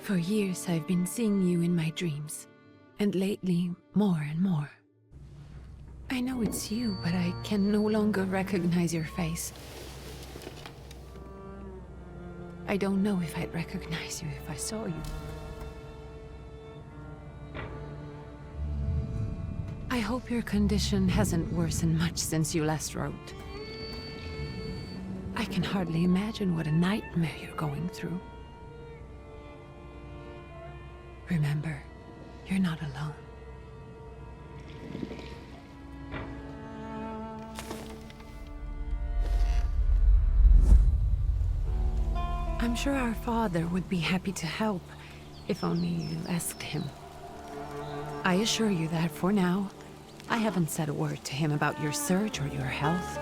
For years I've been seeing you in my dreams, and lately more and more. I know it's you, but I can no longer recognize your face. I don't know if I'd recognize you if I saw you. I hope your condition hasn't worsened much since you last wrote. I can hardly imagine what a nightmare you're going through. Remember, you're not alone. I'm sure our father would be happy to help, if only you asked him. I assure you that for now, I haven't said a word to him about your search or your health,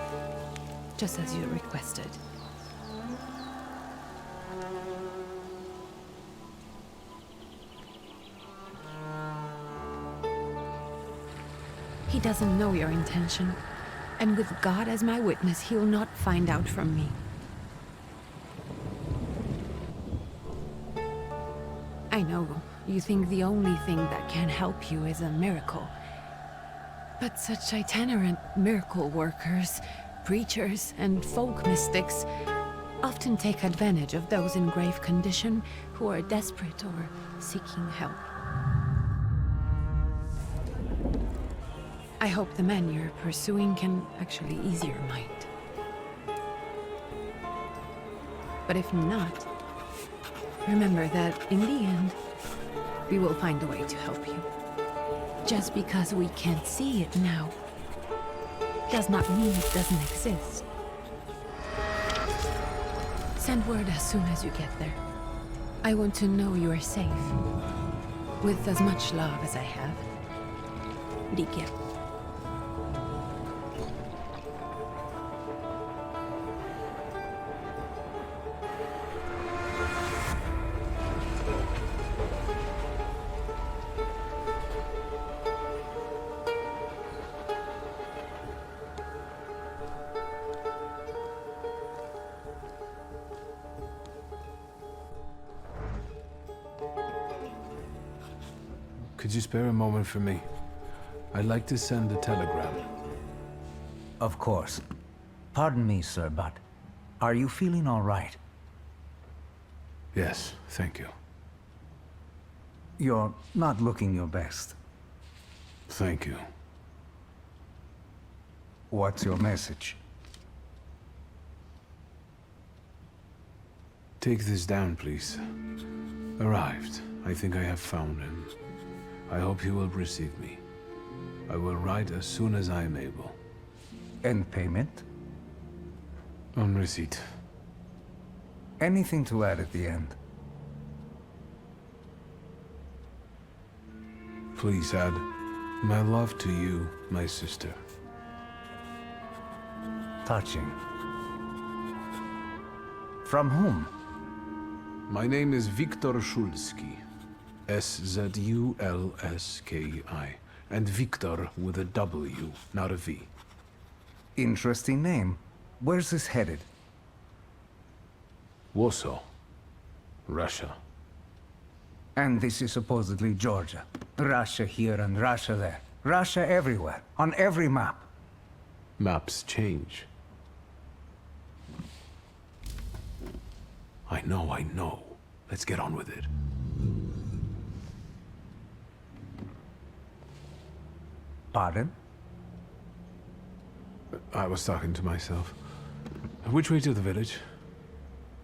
just as you requested. He doesn't know your intention, and with God as my witness, he'll not find out from me. I know you think the only thing that can help you is a miracle. But such itinerant miracle workers, preachers, and folk mystics often take advantage of those in grave condition who are desperate or seeking help. I hope the man you're pursuing can actually ease your mind. But if not, remember that in the end, we will find a way to help you. Just because we can't see it now does not mean it doesn't exist. Send word as soon as you get there. I want to know you are safe. With as much love as I have. Ligia. Could you spare a moment for me? I'd like to send a telegram. Of course. Pardon me, sir, but are you feeling all right? Yes, thank you. You're not looking your best. Thank you. What's your message? Take this down, please. Arrived. I think I have found him. I hope you will receive me. I will write as soon as I am able. And payment? On receipt. Anything to add at the end? Please add my love to you, my sister. Touching. From whom? My name is Viktor Szulski. S-Z-U-L-S-K-I. And Victor with a W, not a V. Interesting name. Where's this headed? Warsaw. Russia. And this is supposedly Georgia. Russia here and Russia there. Russia everywhere, on every map. Maps change. I know. Let's get on with it. Pardon? I was talking to myself. Which way to the village?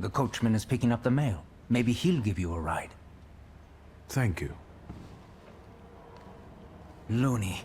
The coachman is picking up the mail. Maybe he'll give you a ride. Thank you. Loony.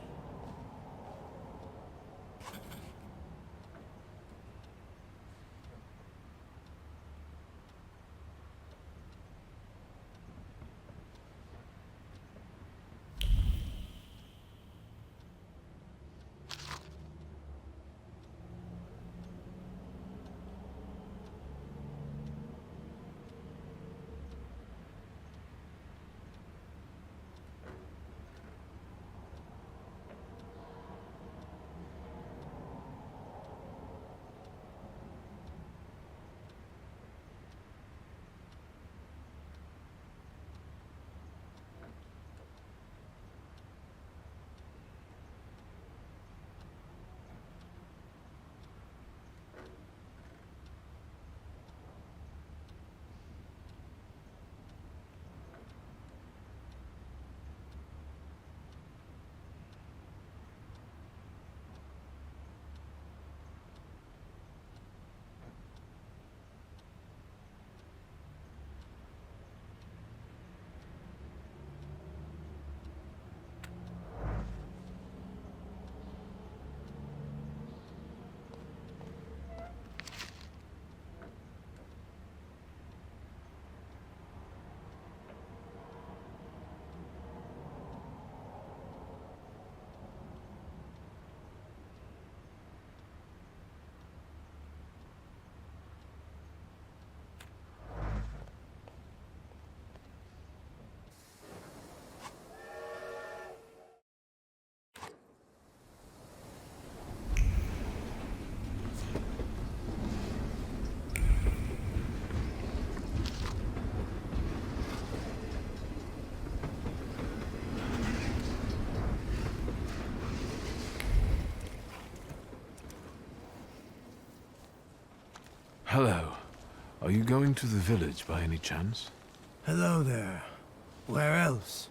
Hello. Are you going to the village by any chance? Hello there. Where else?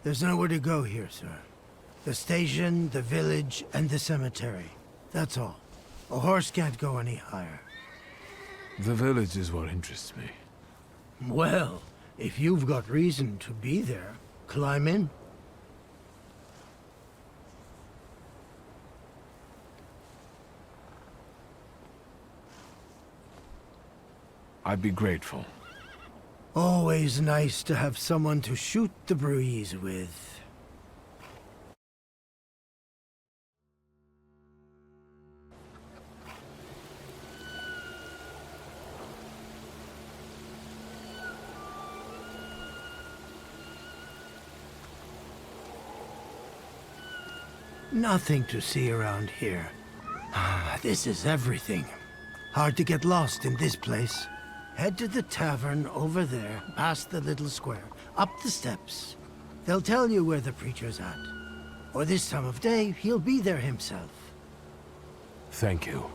There's nowhere to go here, sir. The station, the village, and the cemetery. That's all. A horse can't go any higher. The village is what interests me. Well, if you've got reason to be there, climb in. I'd be grateful. Always nice to have someone to shoot the breeze with. Nothing to see around here. This is everything. Hard to get lost in this place. Head to the tavern over there, past the little square, up the steps. They'll tell you where the preacher's at. Or this time of day, he'll be there himself. Thank you.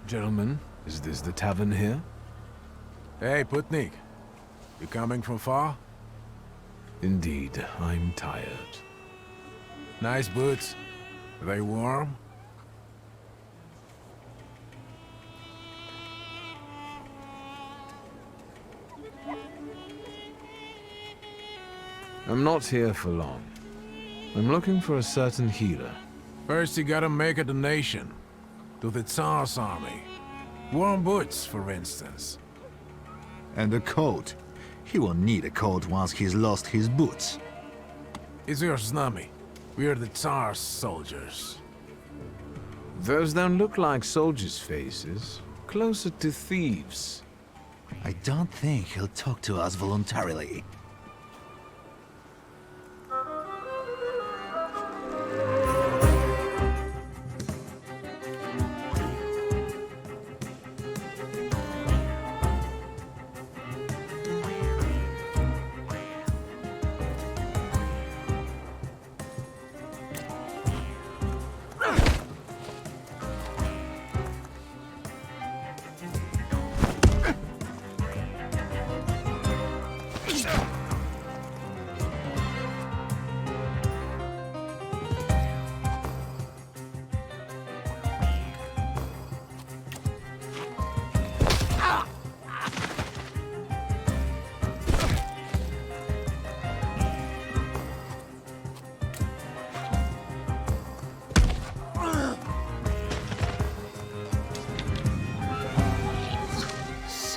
Gentlemen, is this the tavern here? Hey, Putnik. You coming from far? Indeed, I'm tired. Nice boots. Are they warm? I'm not here for long. I'm looking for a certain healer. First you gotta make a donation. To the Tsar's army. Warm boots, for instance. And a coat. He won't need a coat once he's lost his boots. It's your znami. We are the Tsar's soldiers. Those don't look like soldiers' faces. Closer to thieves. I don't think he'll talk to us voluntarily.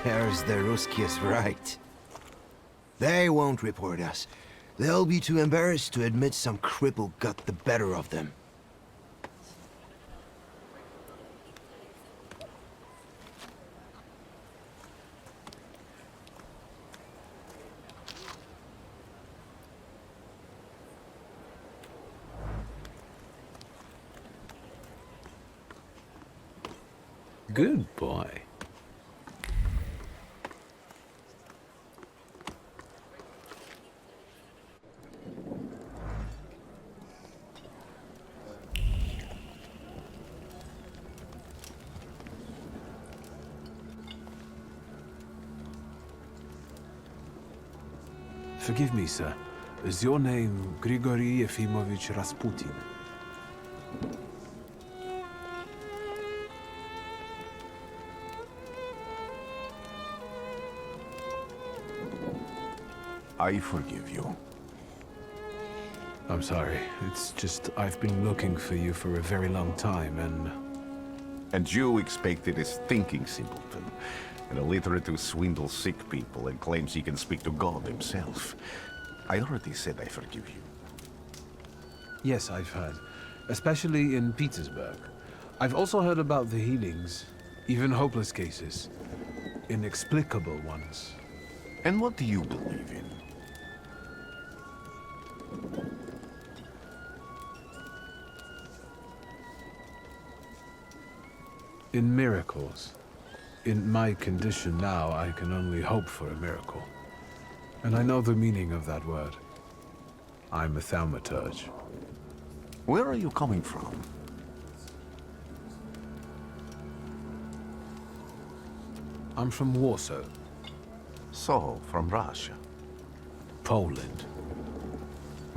There's the Ruskies right. They won't report us. They'll be too embarrassed to admit some cripple got the better of them. Good boy. Forgive me, sir. Is your name Grigory Yefimovich Rasputin? I forgive you. I'm sorry. It's just I've been looking for you for a very long time, And you expected a thinking simpleton, an illiterate who swindles sick people and claims he can speak to God himself. I already said I forgive you. Yes, I've heard. Especially in Petersburg. I've also heard about the healings, even hopeless cases. Inexplicable ones. And what do you believe in? In miracles. In my condition now, I can only hope for a miracle. And I know the meaning of that word. I'm a Thaumaturge. Where are you coming from? I'm from Warsaw, So, from Russia. Poland.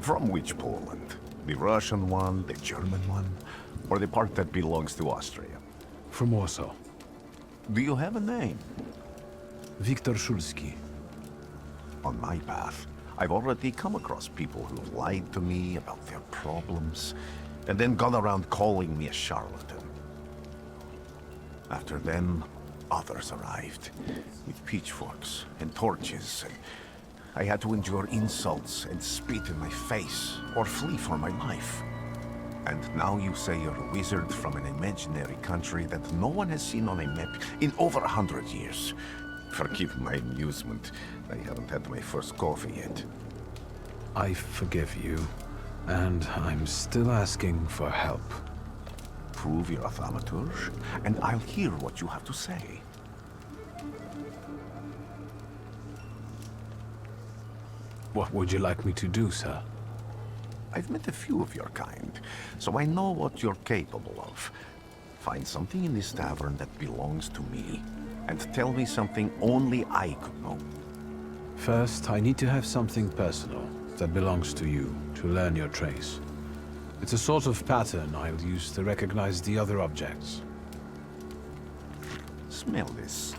From which Poland? The Russian one, the German one, or the part that belongs to Austria? From Warsaw. Do you have a name? Wiktor Szulski. On my path, I've already come across people who've lied to me about their problems, and then gone around calling me a charlatan. After them, others arrived, with pitchforks and torches, and I had to endure insults and spit in my face, or flee for my life. And now you say you're a wizard from an imaginary country that no one has seen on a map in over 100 years. Forgive my amusement, I haven't had my first coffee yet. I forgive you, and I'm still asking for help. Prove you're a Thaumaturge, and I'll hear what you have to say. What would you like me to do, sir? I've met a few of your kind, so I know what you're capable of. Find something in this tavern that belongs to me, and tell me something only I could know. First, I need to have something personal that belongs to you to learn your trace. It's a sort of pattern I'll use to recognize the other objects. Smell this.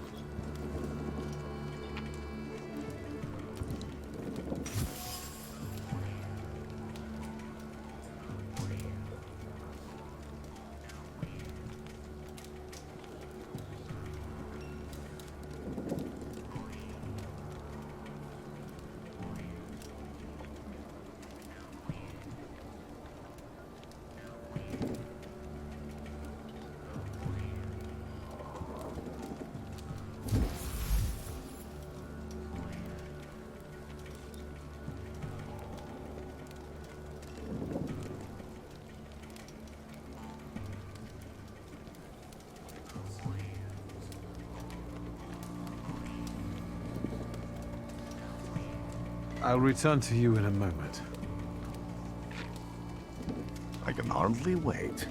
I'll return to you in a moment. I can hardly wait.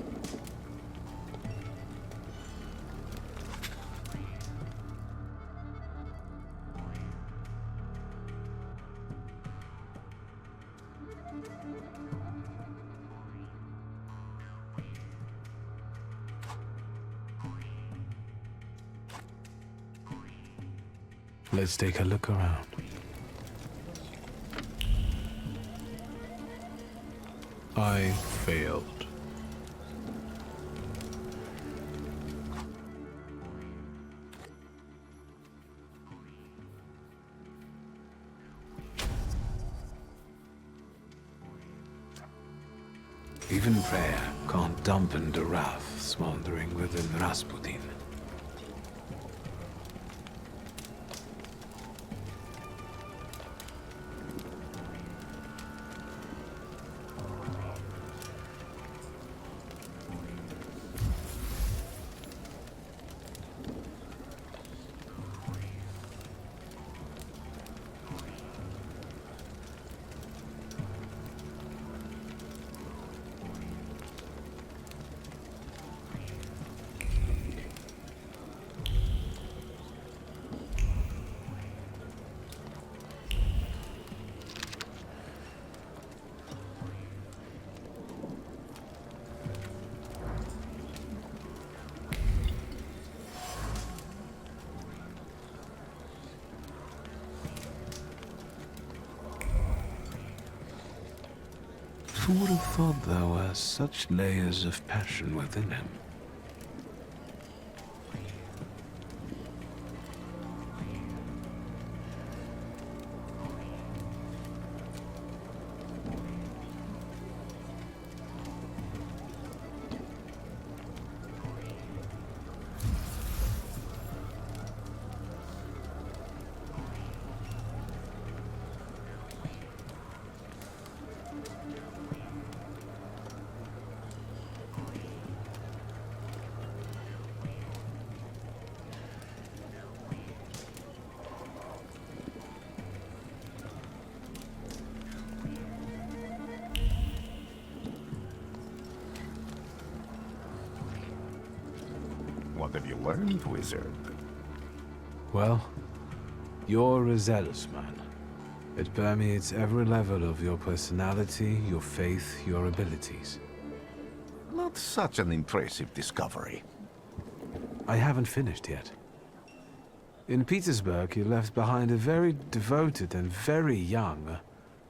Let's take a look around. I failed. Even prayer can't dampen the wrath smoldering within Rasputin. Who would have thought there were such layers of passion within him? What have you learned, wizard? Well, you're a zealous man. It permeates every level of your personality, your faith, your abilities. Not such an impressive discovery. I haven't finished yet. In Petersburg, you left behind a very devoted and very young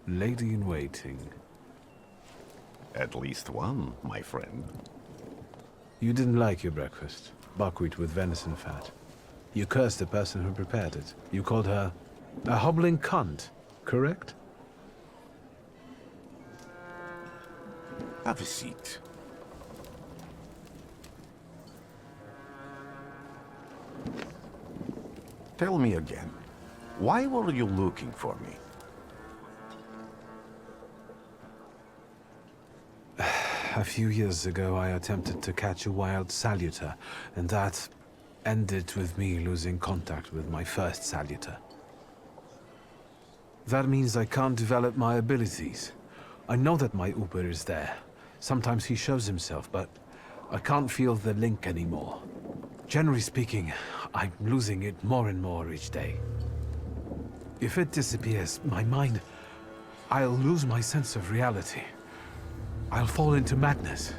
lady-in-waiting. At least one, my friend. You didn't like your breakfast, buckwheat with venison fat. You cursed the person who prepared it. You called her a hobbling cunt, correct? Have a seat. Tell me again, why were you looking for me? A few years ago, I attempted to catch a wild saluter, and that ended with me losing contact with my first saluter. That means I can't develop my abilities. I know that my Uber is there. Sometimes he shows himself, but I can't feel the link anymore. Generally speaking, I'm losing it more and more each day. If it disappears, my mind, I'll lose my sense of reality. I'll fall into madness.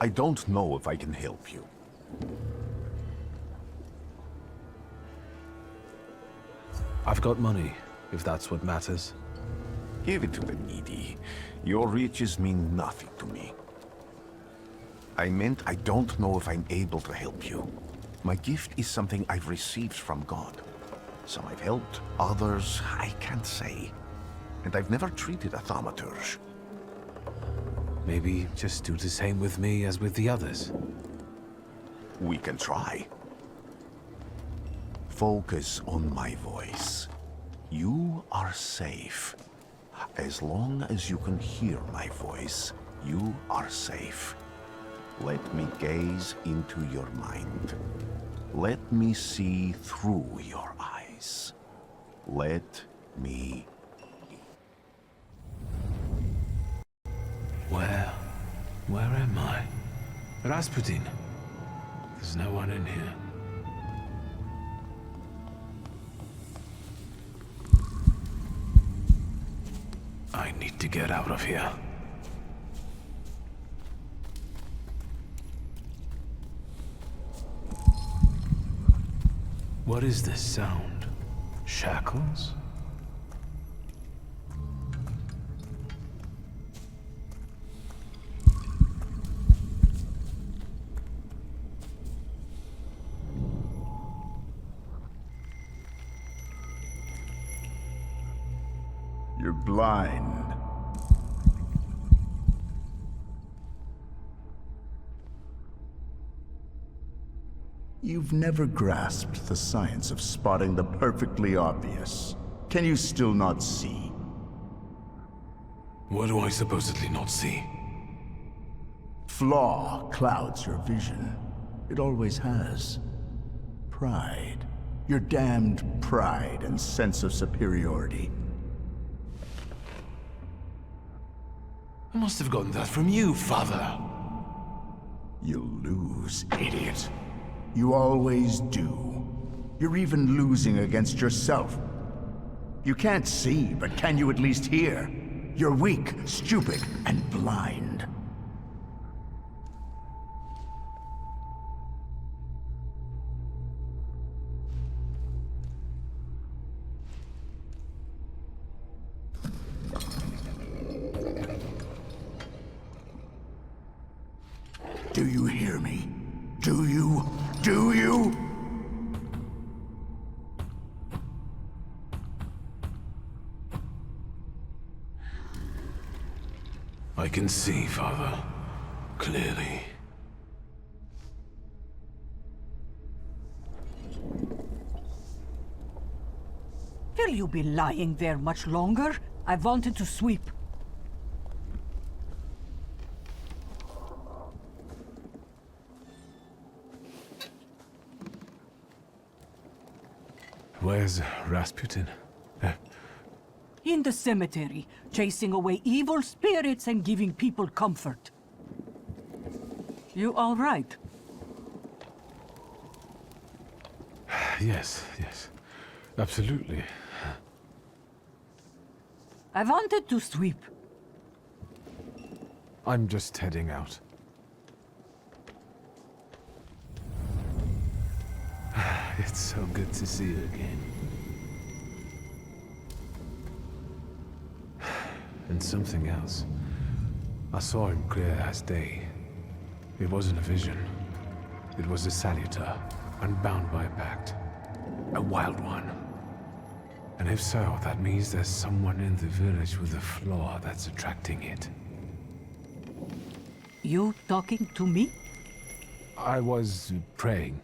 I don't know if I can help you. I've got money, if that's what matters. Give it to the needy. Your riches mean nothing to me. I meant I don't know if I'm able to help you. My gift is something I've received from God. Some I've helped, others I can't say. And I've never treated a Thaumaturge. Maybe just do the same with me as with the others. We can try. Focus on my voice. You are safe. As long as you can hear my voice, you are safe. Let me gaze into your mind. Let me see through your eyes. Let me... Where am I? Rasputin. There's no one in here. I need to get out of here. What is this sound? Shackles? You're blind. You've never grasped the science of spotting the perfectly obvious. Can you still not see? What do I supposedly not see? Flaw clouds your vision. It always has. Pride. Your damned pride and sense of superiority. I must have gotten that from you, Father. You'll lose, idiot. You always do. You're even losing against yourself. You can't see, but can you at least hear? You're weak, stupid, and blind. Do you hear me? Do you? Do you? I can see, Father. Clearly. Will you be lying there much longer? I wanted to sweep. Where's Rasputin? In the cemetery, chasing away evil spirits and giving people comfort. You all right? Yes, absolutely. I wanted to sweep. I'm just heading out. It's so good to see you again. And something else. I saw him clear as day. It wasn't a vision. It was a saluter, unbound by a pact. A wild one. And if so, that means there's someone in the village with a flaw that's attracting it. You talking to me? I was praying.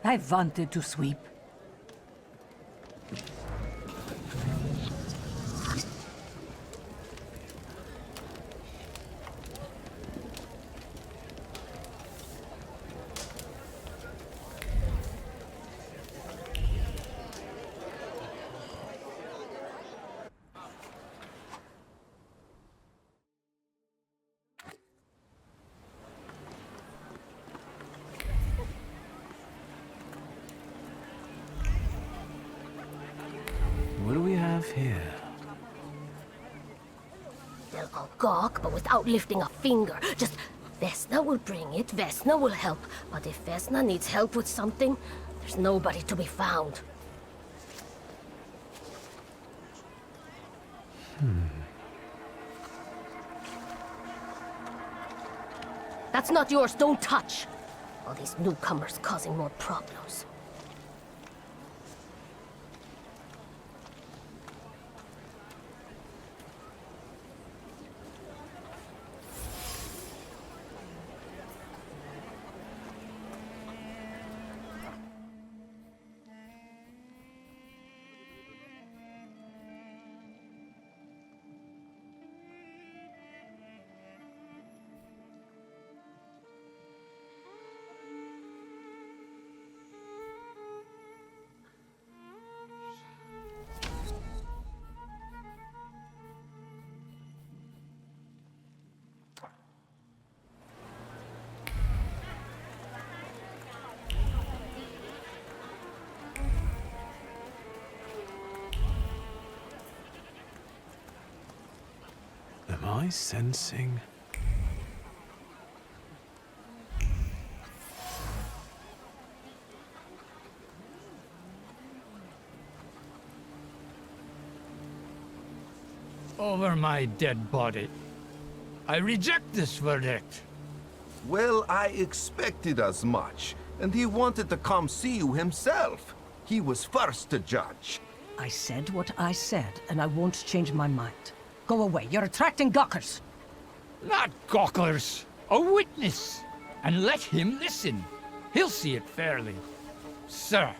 I wanted to sweep. What do we have here? They'll go gawk, but without lifting a finger. Just, Vesna will bring it, Vesna will help. But if Vesna needs help with something, there's nobody to be found. That's not yours, don't touch. All these newcomers causing more problems. Am I sensing? Over my dead body. I reject this verdict. Well, I expected as much. And he wanted to come see you himself. He was first to judge. I said what I said, and I won't change my mind. Go away, you're attracting gawkers. Not gawkers, a witness. And let him listen. He'll see it fairly. Sir,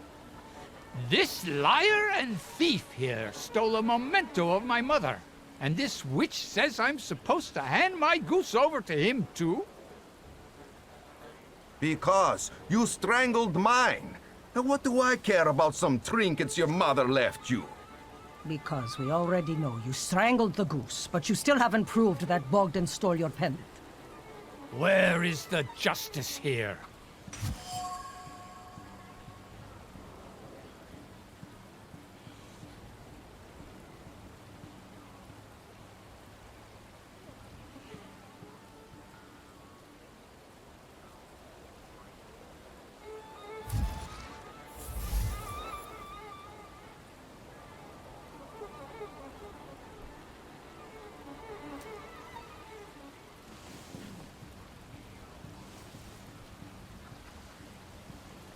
this liar and thief here stole a memento of my mother. And this witch says I'm supposed to hand my goose over to him too? Because you strangled mine. And what do I care about some trinkets your mother left you? Because we already know you strangled the goose, but you still haven't proved that Bogdan stole your pendant. Where is the justice here?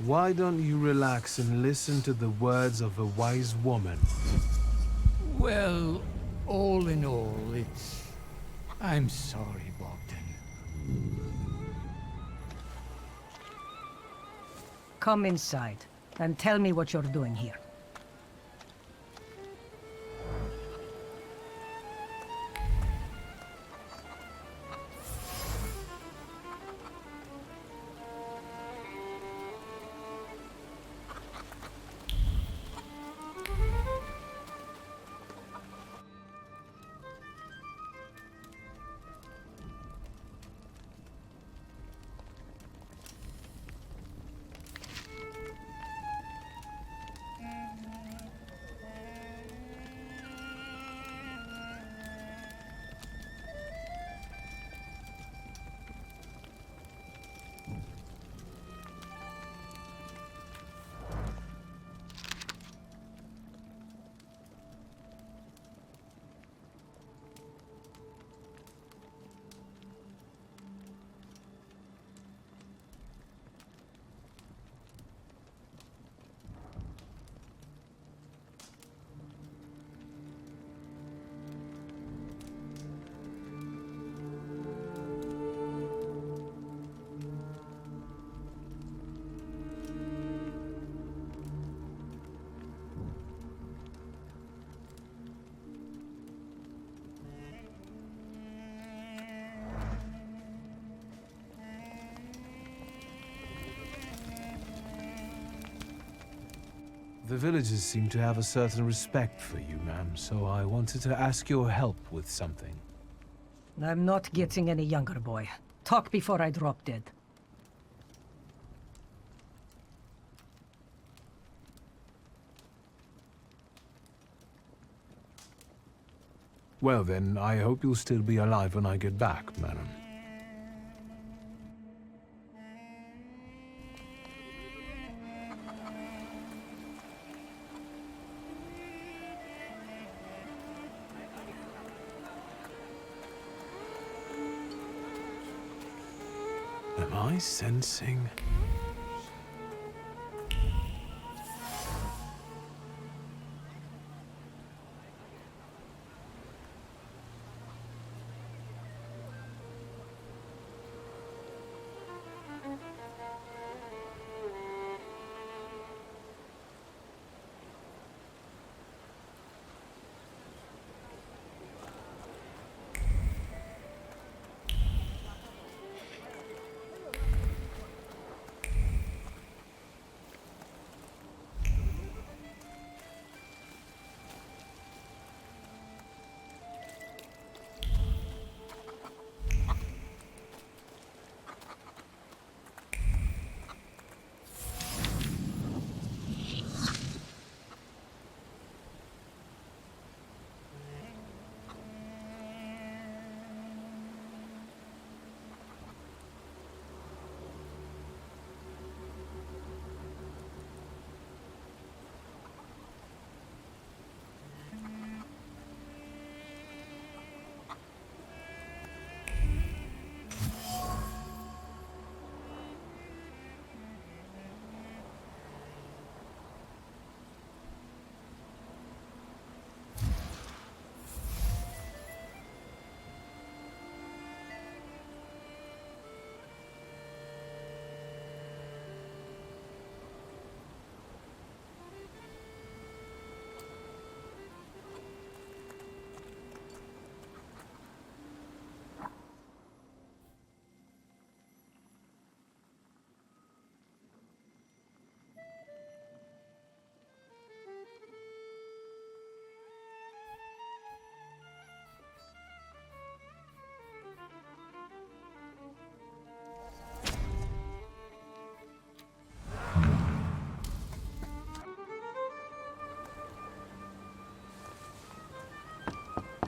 Why don't you relax and listen to the words of a wise woman? Well, all in all, it's... I'm sorry, Bogdan. Come inside, and tell me what you're doing here. The villagers seem to have a certain respect for you, ma'am, so I wanted to ask your help with something. I'm not getting any younger, boy. Talk before I drop dead. Well then, I hope you'll still be alive when I get back, madam. Am I sensing?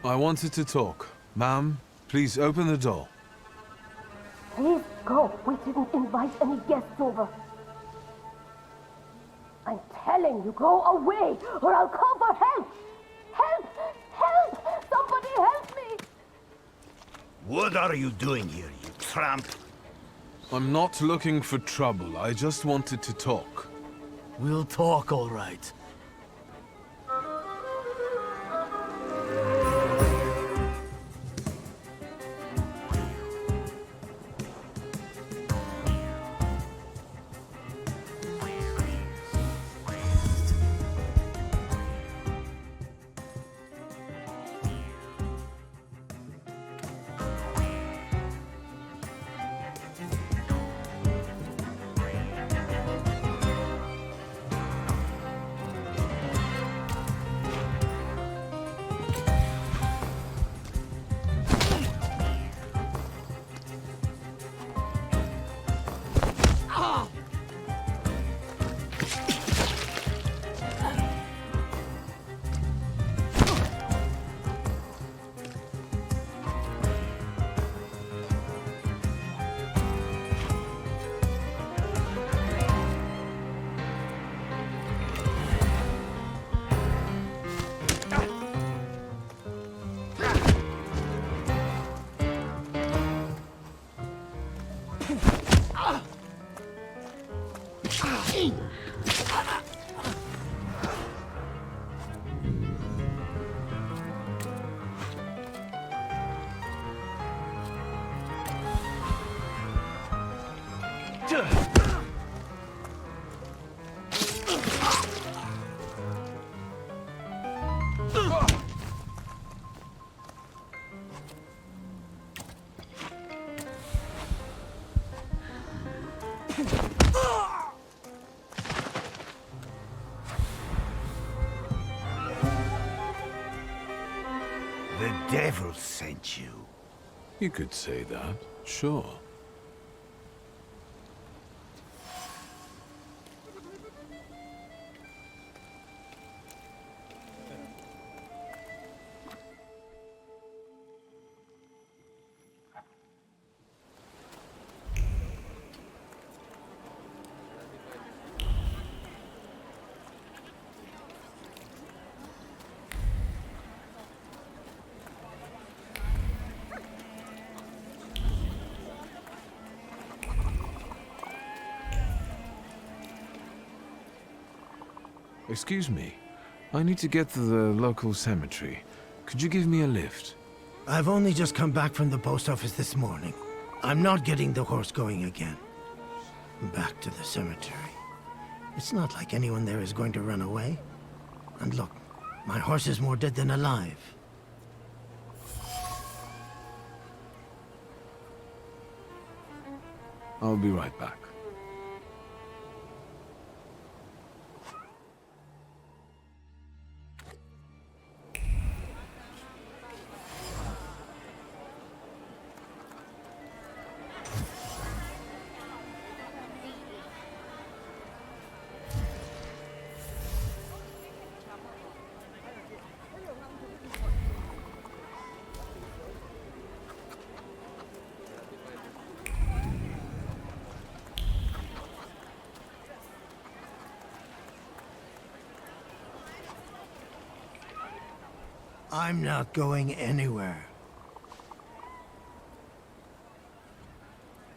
I wanted to talk. Ma'am, please open the door. Please go. We didn't invite any guests over. I'm telling you, go away, or I'll call for help! Help! Help! Somebody help me! What are you doing here, you tramp? I'm not looking for trouble. I just wanted to talk. We'll talk, all right. devil sent you. You could say that, sure. Excuse me. I need to get to the local cemetery. Could you give me a lift? I've only just come back from the post office this morning. I'm not getting the horse going again. Back to the cemetery. It's not like anyone there is going to run away. And look, my horse is more dead than alive. I'll be right back. I'm not going anywhere.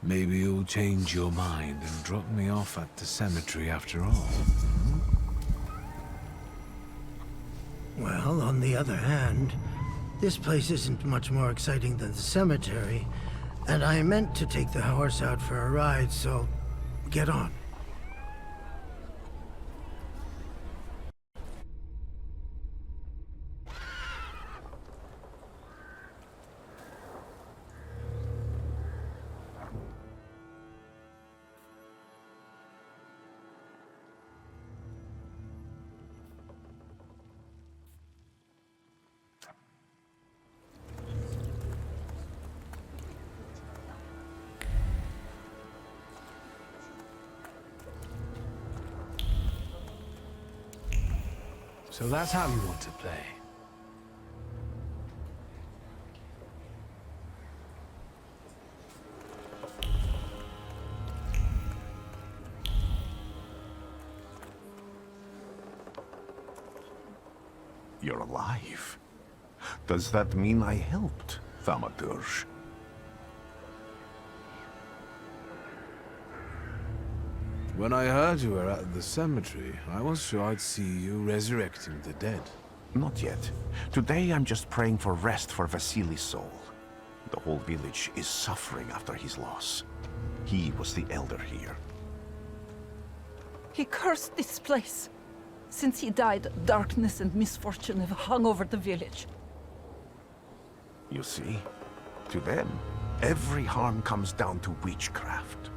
Maybe you'll change your mind and drop me off at the cemetery after all. Well, on the other hand, this place isn't much more exciting than the cemetery, and I meant to take the horse out for a ride, so get on. So that's how you want to play. You're alive. Does that mean I helped, Thaumaturge? When I heard you were at the cemetery, I was sure I'd see you resurrecting the dead. Not yet. Today I'm just praying for rest for Vasily's soul. The whole village is suffering after his loss. He was the elder here. He cursed this place. Since he died, darkness and misfortune have hung over the village. You see? To them, every harm comes down to witchcraft.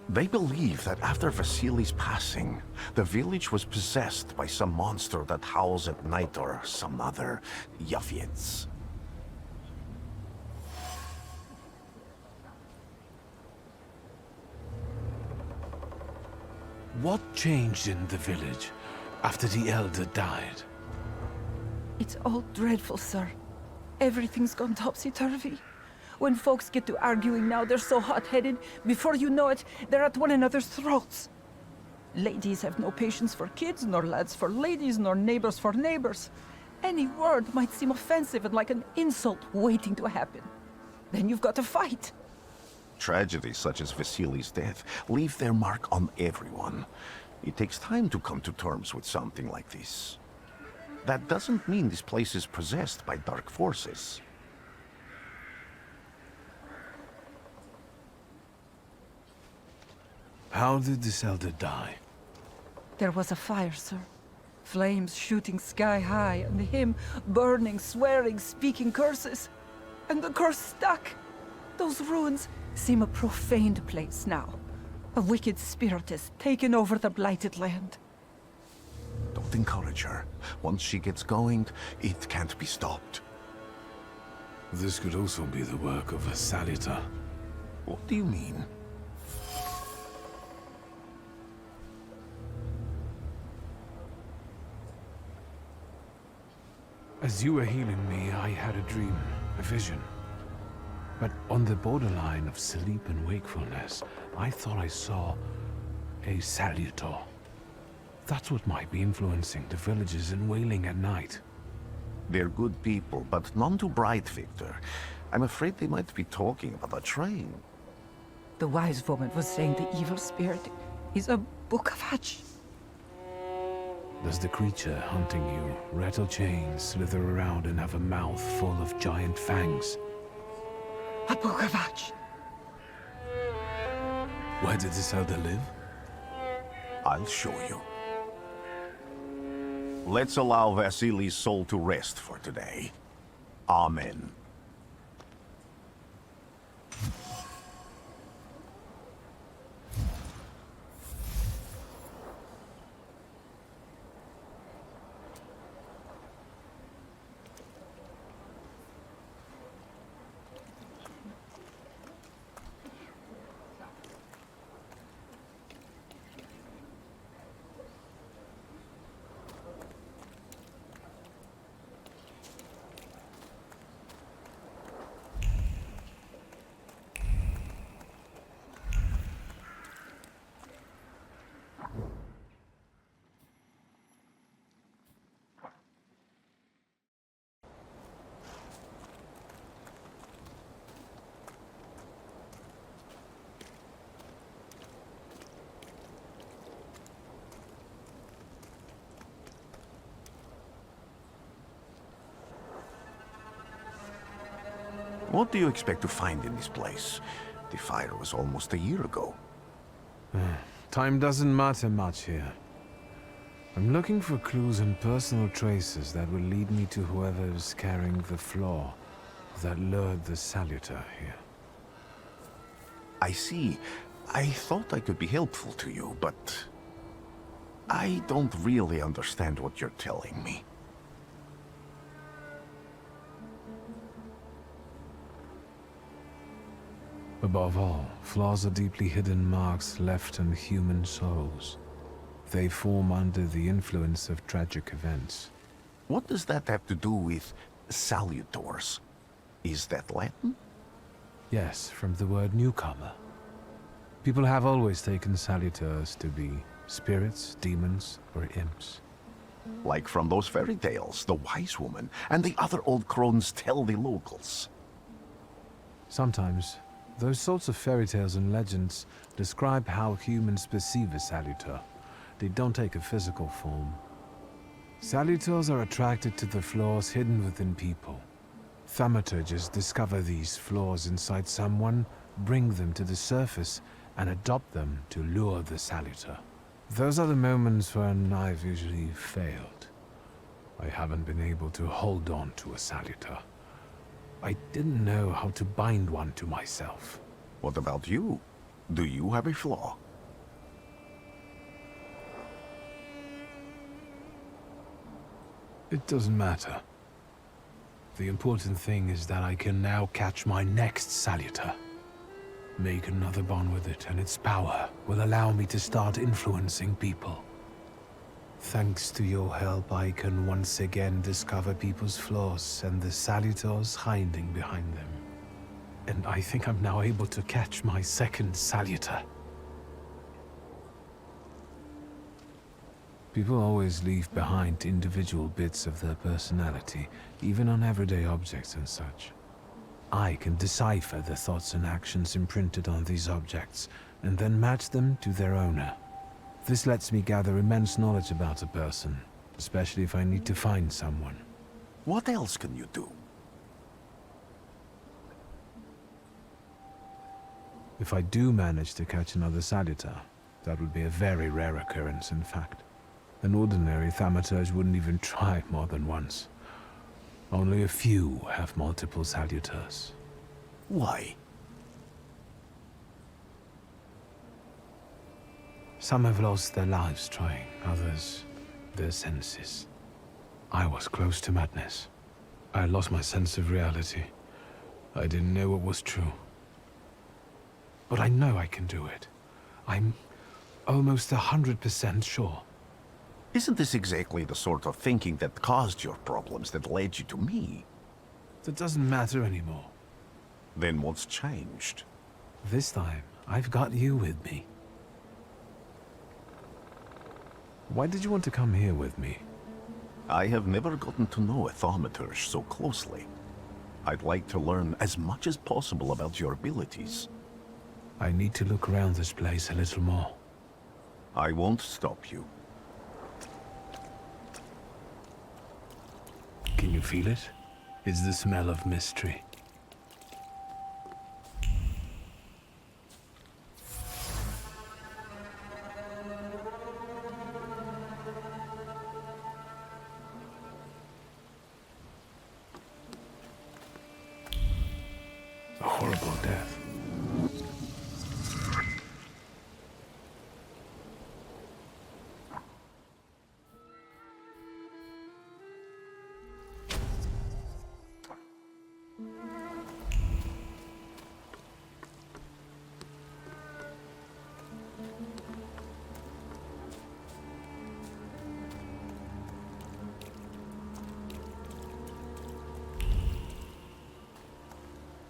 They believe that after Vasily's passing, the village was possessed by some monster that howls at night or some other yaviets. What changed in the village after the elder died? It's all dreadful, sir. Everything's gone topsy-turvy. When folks get to arguing now, they're so hot-headed, before you know it, they're at one another's throats. Ladies have no patience for kids, nor lads for ladies, nor neighbors for neighbors. Any word might seem offensive and like an insult waiting to happen. Then you've got to fight. Tragedies such as Vasily's death leave their mark on everyone. It takes time to come to terms with something like this. That doesn't mean this place is possessed by dark forces. How did this elder die? There was a fire, sir. Flames shooting sky high, and him burning, swearing, speaking curses. And the curse stuck. Those ruins seem a profaned place now. A wicked spirit has taken over the blighted land. Don't encourage her. Once she gets going, it can't be stopped. This could also be the work of a salutor. What do you mean? As you were healing me, I had a dream, a vision. But on the borderline of sleep and wakefulness, I thought I saw a salutor. That's what might be influencing the villagers in Wailing at night. They're good people, but none too bright, Victor. I'm afraid they might be talking about a train. The wise woman was saying the evil spirit is a book of hatch. Does the creature hunting you rattle chains, slither around, and have a mouth full of giant fangs? A book of hatch. Where did this elder live? I'll show you. Let's allow Vasily's soul to rest for today. Amen. What do you expect to find in this place? The fire was almost a year ago. Time doesn't matter much here. I'm looking for clues and personal traces that will lead me to whoever is carrying the flaw that lured the salutor here. I see. I thought I could be helpful to you, but I don't really understand what you're telling me. Above all, flaws are deeply hidden marks left on human souls. They form under the influence of tragic events. What does that have to do with salutors? Is that Latin? Yes, from the word newcomer. People have always taken salutors to be spirits, demons, or imps. Like from those fairy tales, the wise woman and the other old crones tell the locals. Sometimes, those sorts of fairy tales and legends describe how humans perceive a salutor. They don't take a physical form. Salutors are attracted to the flaws hidden within people. Thaumaturges discover these flaws inside someone, bring them to the surface, and adopt them to lure the salutor. Those are the moments when I've usually failed. I haven't been able to hold on to a salutor. I didn't know how to bind one to myself. What about you? Do you have a flaw? It doesn't matter. The important thing is that I can now catch my next salutor. Make another bond with it, and its power will allow me to start influencing people. Thanks to your help, I can once again discover people's flaws and the salutors hiding behind them. And I think I'm now able to catch my second salutor. People always leave behind individual bits of their personality, even on everyday objects and such. I can decipher the thoughts and actions imprinted on these objects, and then match them to their owner. This lets me gather immense knowledge about a person, especially if I need to find someone. What else can you do? If I do manage to catch another salutor, that would be a very rare occurrence, in fact. An ordinary Thaumaturge wouldn't even try more than once. Only a few have multiple salutors. Why? Some have lost their lives trying, others their senses. I was close to madness. I lost my sense of reality. I didn't know what was true. But I know I can do it. I'm almost 100% sure. Isn't this exactly the sort of thinking that caused your problems that led you to me? That doesn't matter anymore. Then what's changed? This time, I've got you with me. Why did you want to come here with me? I have never gotten to know a Thaumaturge so closely. I'd like to learn as much as possible about your abilities. I need to look around this place a little more. I won't stop you. Can you feel it? It's the smell of mystery. A horrible death.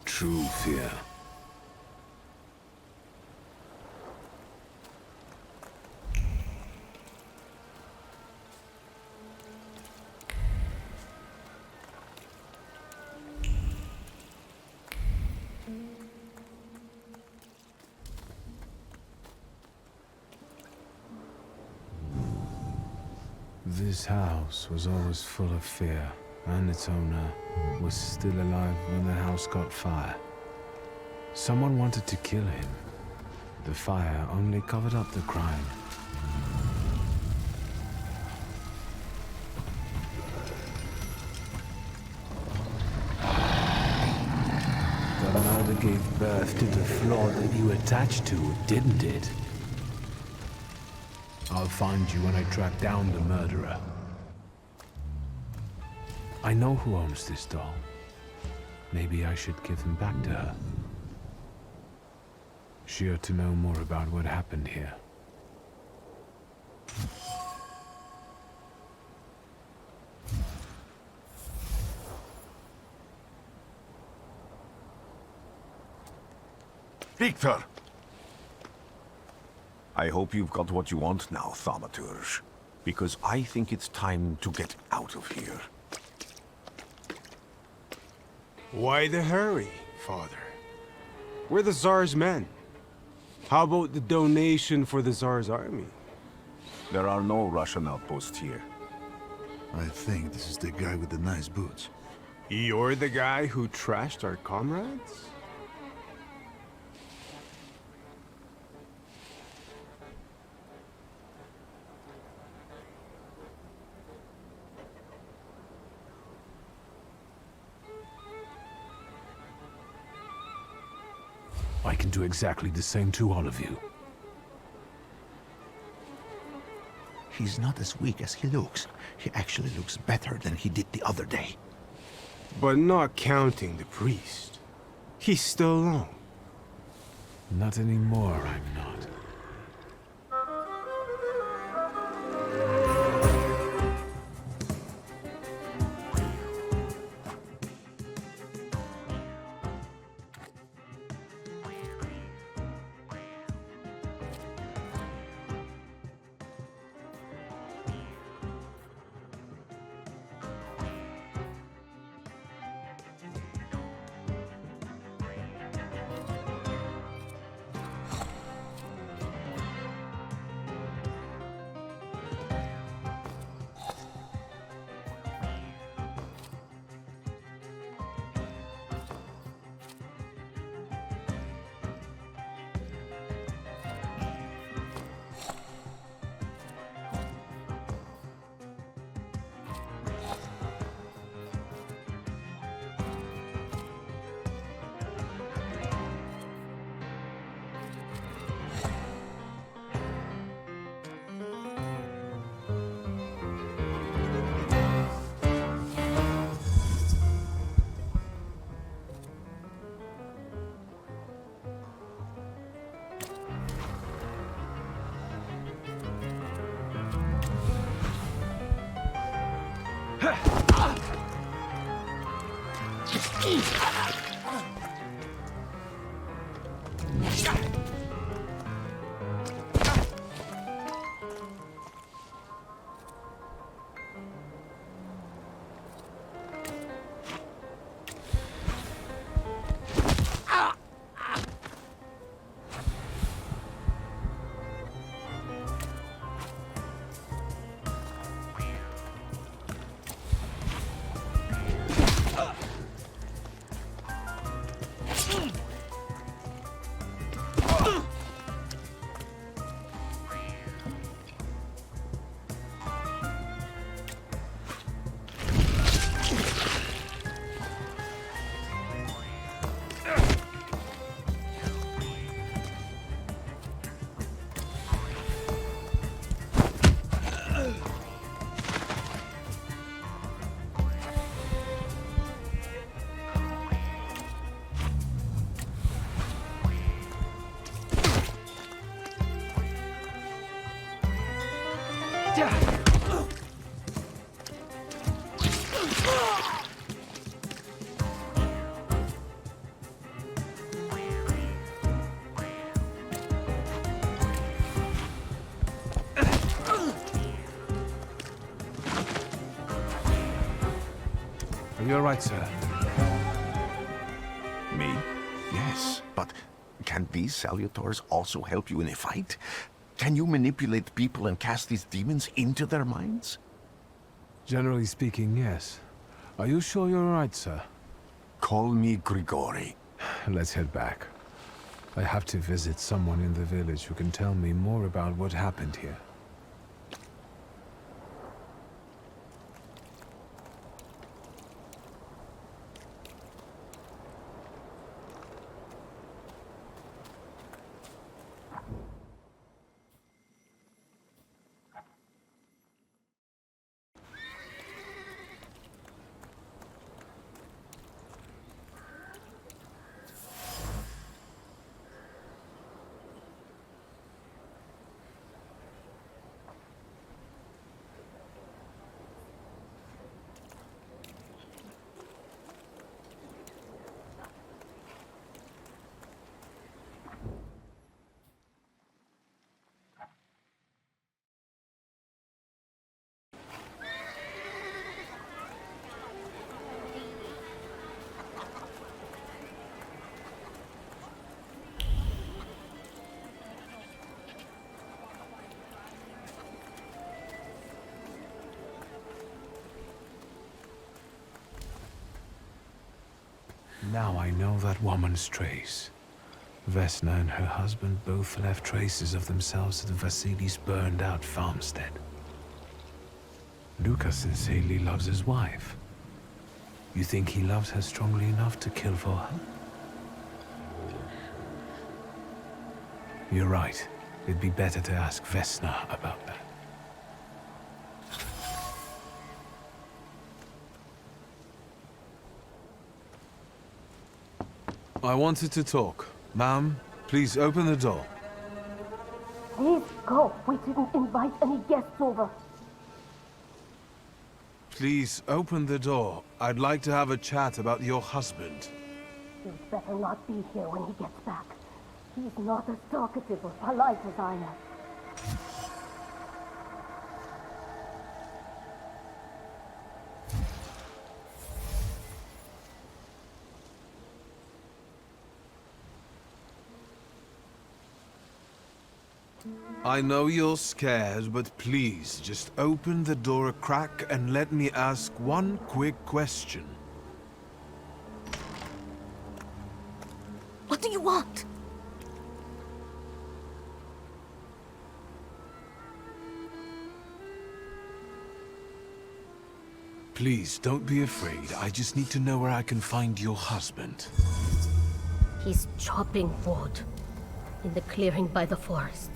True fear. This house was always full of fear, and its owner was still alive when the house caught fire. Someone wanted to kill him. The fire only covered up the crime. The murder gave birth to the flaw that you attached to, didn't it? I'll find you when I track down the murderer. I know who owns this doll. Maybe I should give him back to her. She ought to know more about what happened here. Victor! I hope you've got what you want now, Thaumaturge. Because I think it's time to get out of here. Why the hurry, Father? We're the Tsar's men. How about the donation for the Tsar's army? There are no Russian outposts here. I think this is the guy with the nice boots. You're the guy who trashed our comrades? I can do exactly the same to all of you. He's not as weak as he looks. He actually looks better than he did the other day. But not counting the priest. He's still alone. Not anymore, I'm not. Are you all right, sir? Me? Yes, but can these salutars also help you in a fight? Can you manipulate people and cast these demons into their minds? Generally speaking, yes. Are you sure you're all right, sir? Call me Grigori. Let's head back. I have to visit someone in the village who can tell me more about what happened here. Now I know that woman's trace. Vesna and her husband both left traces of themselves at Vasily's burned-out farmstead. Luca sincerely loves his wife. You think he loves her strongly enough to kill for her? You're right. It'd be better to ask Vesna about that. I wanted to talk. Ma'am, please open the door. Please go. We didn't invite any guests over. Please open the door. I'd like to have a chat about your husband. You'd better not be here when he gets back. He's not as talkative or polite as I am. I know you're scared, but please, just open the door a crack and let me ask one quick question. What do you want? Please, don't be afraid. I just need to know where I can find your husband. He's chopping wood in the clearing by the forest.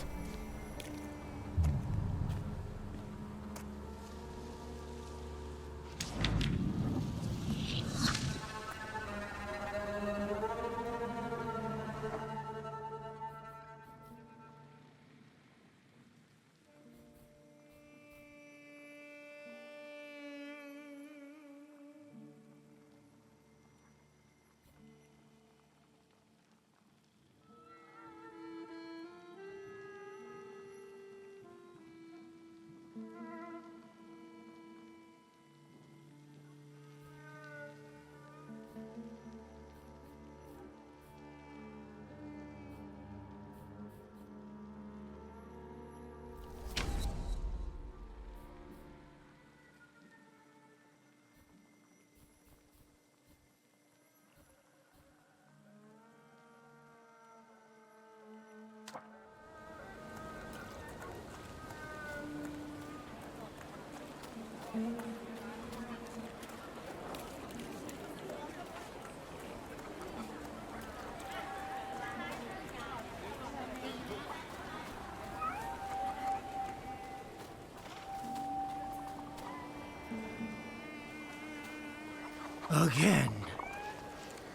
Again.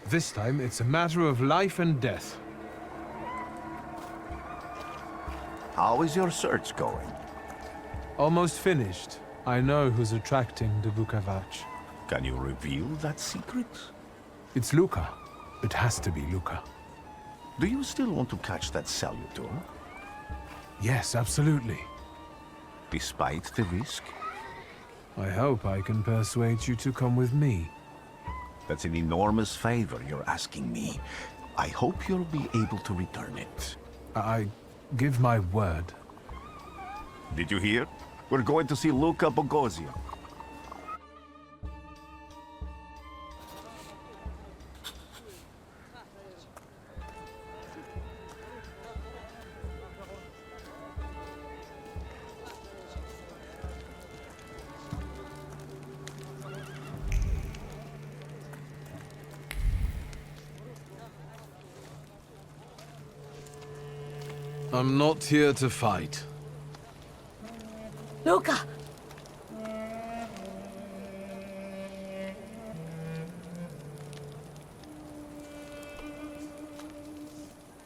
This time, it's a matter of life and death. How is your search going? Almost finished. I know who's attracting the Vukovac. Can you reveal that secret? It's Luca. It has to be Luca. Do you still want to catch that salutor? Yes, absolutely. Despite the risk? I hope I can persuade you to come with me. That's an enormous favor you're asking me. I hope you'll be able to return it. I give my word. Did you hear? We're going to see Luca Bogosian. I'm not here to fight. Luca!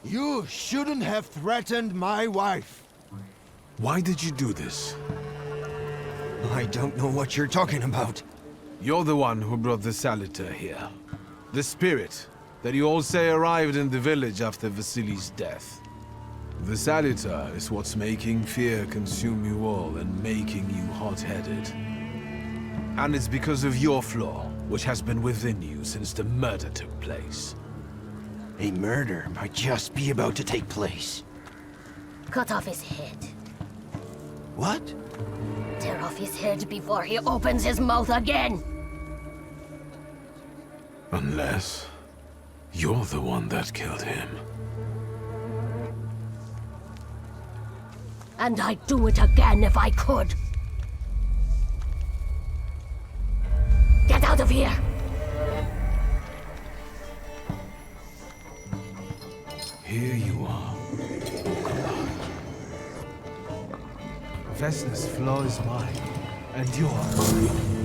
You shouldn't have threatened my wife. Why did you do this? I don't know what you're talking about. You're the one who brought the Salutor here. The spirit that you all say arrived in the village after Vasily's death. The Salutor is what's making fear consume you all and making you hot-headed. And it's because of your flaw, which has been within you since the murder took place. A murder might just be about to take place. Cut off his head. What? Tear off his head before he opens his mouth again! Unless you're the one that killed him. And I'd do it again if I could. Get out of here! Here you are. Vesna's flaw is mine, and you're mine.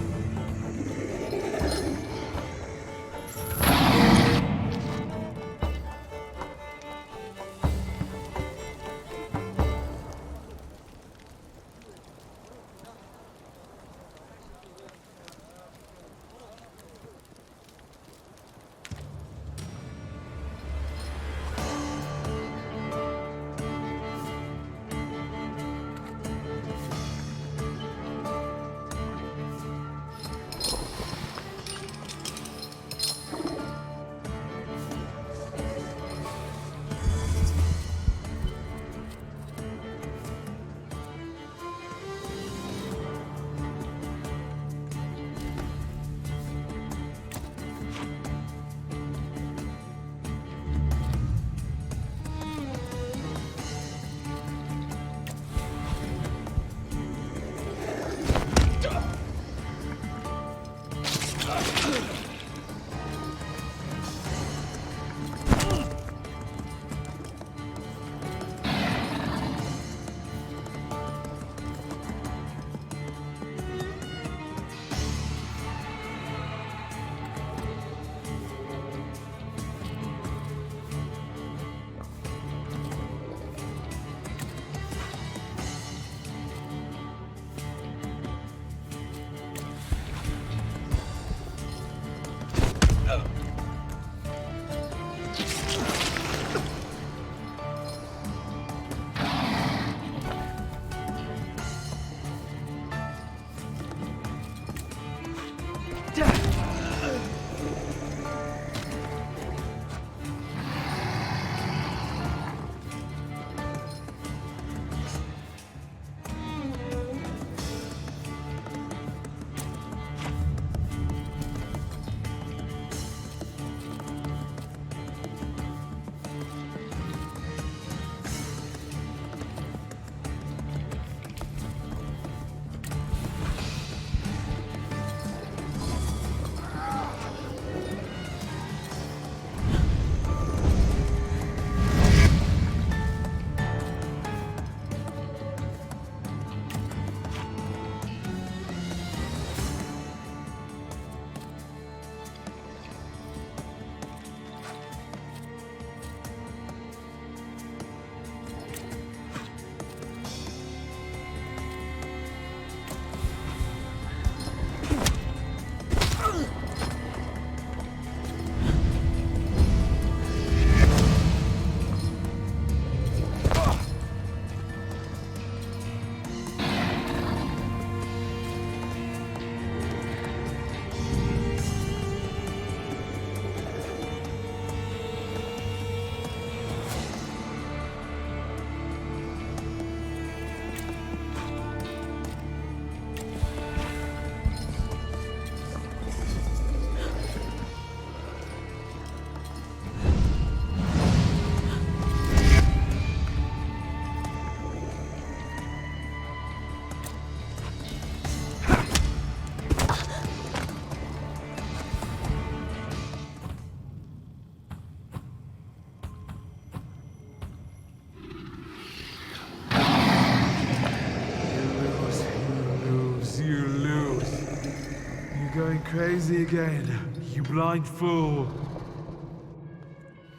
going crazy again, you blind fool.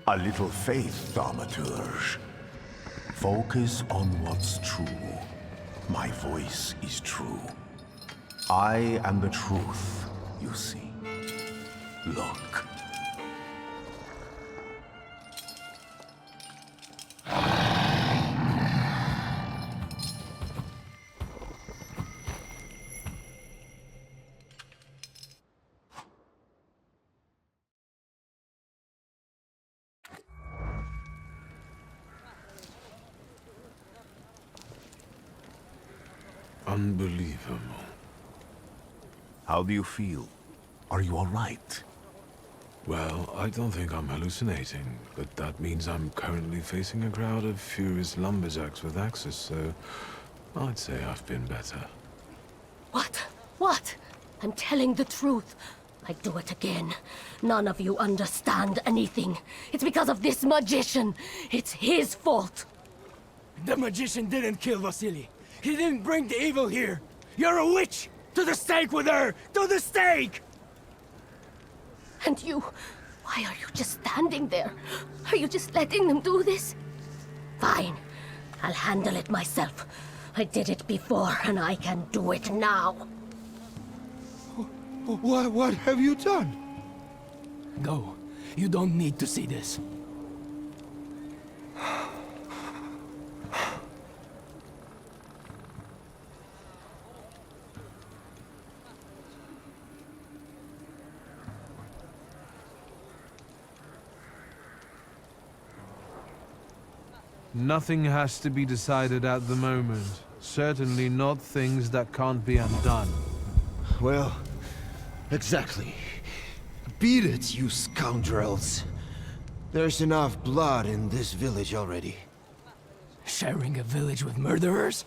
A little faith, Thaumaturge. Focus on what's true. My voice is true. I am the truth, you see. Look. Unbelievable. How do you feel? Are you all right? Well, I don't think I'm hallucinating, but that means I'm currently facing a crowd of furious lumberjacks with axes, so I'd say I've been better. What? What? I'm telling the truth. I do it again. None of you understand anything. It's because of this magician. It's his fault. The magician didn't kill Vasily. He didn't bring the evil here. You're a witch! To the stake with her! To the stake! And you... why are you just standing there? Are you just letting them do this? Fine. I'll handle it myself. I did it before, and I can do it now. What have you done? Go. You don't need to see this. Nothing has to be decided at the moment. Certainly not things that can't be undone. Well, exactly. Beat it, you scoundrels. There's enough blood in this village already. Sharing a village with murderers?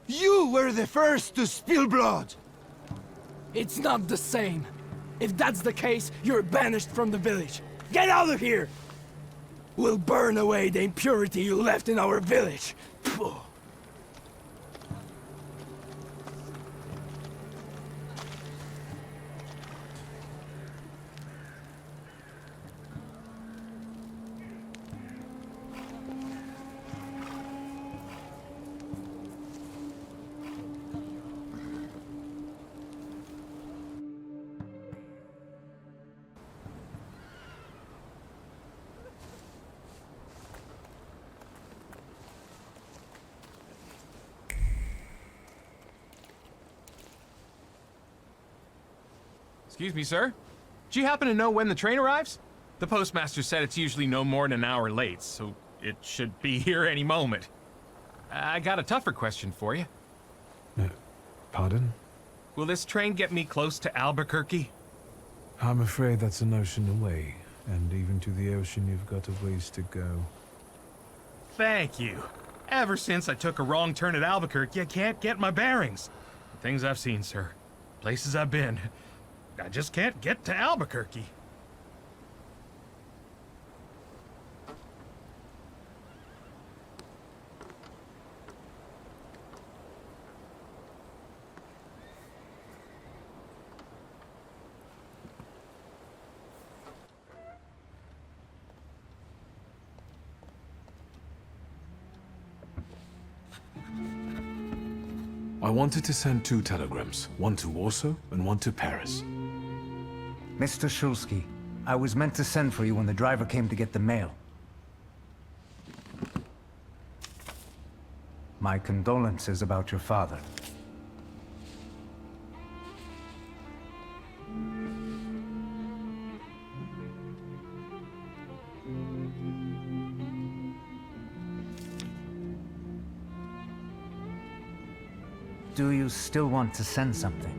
You were the first to spill blood! It's not the same. If that's the case, you're banished from the village. Get out of here! We'll burn away the impurity you left in our village. Phew. Excuse me, sir. Do you happen to know when the train arrives? The postmaster said it's usually no more than an hour late, so it should be here any moment. I got a tougher question for you. Pardon? Will this train get me close to Albuquerque? I'm afraid that's an ocean away, and even to the ocean you've got a ways to go. Thank you. Ever since I took a wrong turn at Albuquerque, I can't get my bearings. The things I've seen, sir. Places I've been. I just can't get to Albuquerque. I wanted to send 2 telegrams, one to Warsaw and one to Paris. Mr. Shulsky, I was meant to send for you when the driver came to get the mail. My condolences about your father. Do you still want to send something?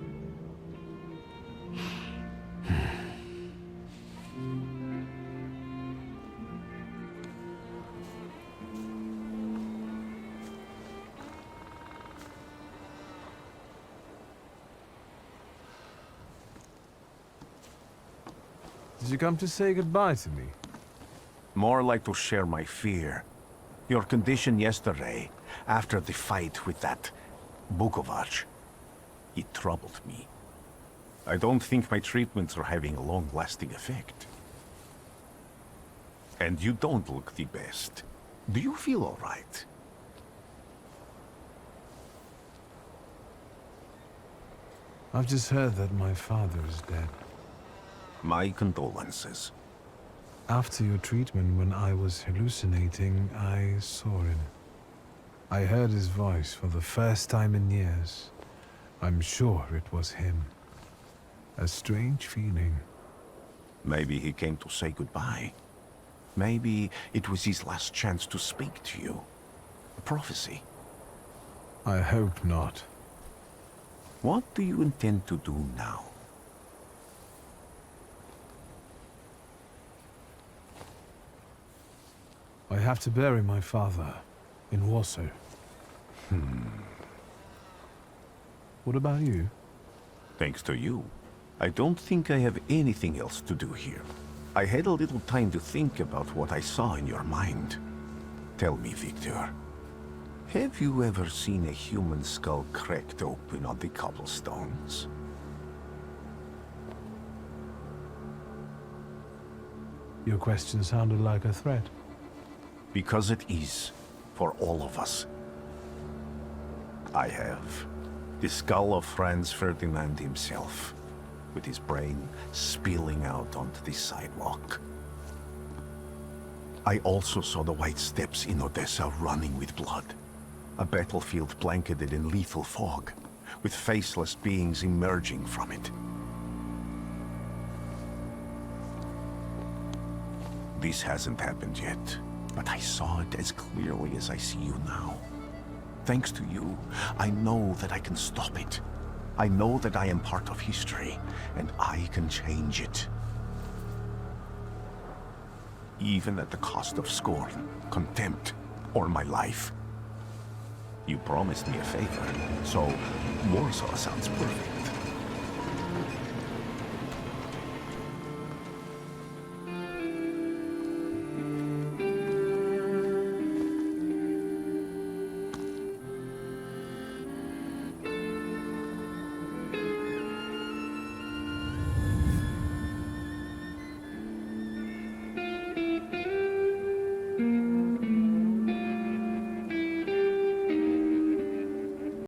Did you come to say goodbye to me? More like to share my fear. Your condition yesterday, after the fight with that Bukovac, it troubled me. I don't think my treatments are having a long-lasting effect. And you don't look the best. Do you feel all right? I've just heard that my father is dead. My condolences. After your treatment, when I was hallucinating, I saw him. I heard his voice for the first time in years. I'm sure it was him. A strange feeling. Maybe he came to say goodbye. Maybe it was his last chance to speak to you. A prophecy. I hope not. What do you intend to do now? I have to bury my father in Warsaw. What about you? Thanks to you, I don't think I have anything else to do here. I had a little time to think about what I saw in your mind. Tell me, Victor, have you ever seen a human skull cracked open on the cobblestones? Your question sounded like a threat. Because it is, for all of us. I have. The skull of Franz Ferdinand himself, with his brain spilling out onto the sidewalk. I also saw the white steps in Odessa running with blood. A battlefield blanketed in lethal fog, with faceless beings emerging from it. This hasn't happened yet, but I saw it as clearly as I see you now. Thanks to you, I know that I can stop it. I know that I am part of history, and I can change it. Even at the cost of scorn, contempt, or my life. You promised me a favor, so Warsaw sounds perfect.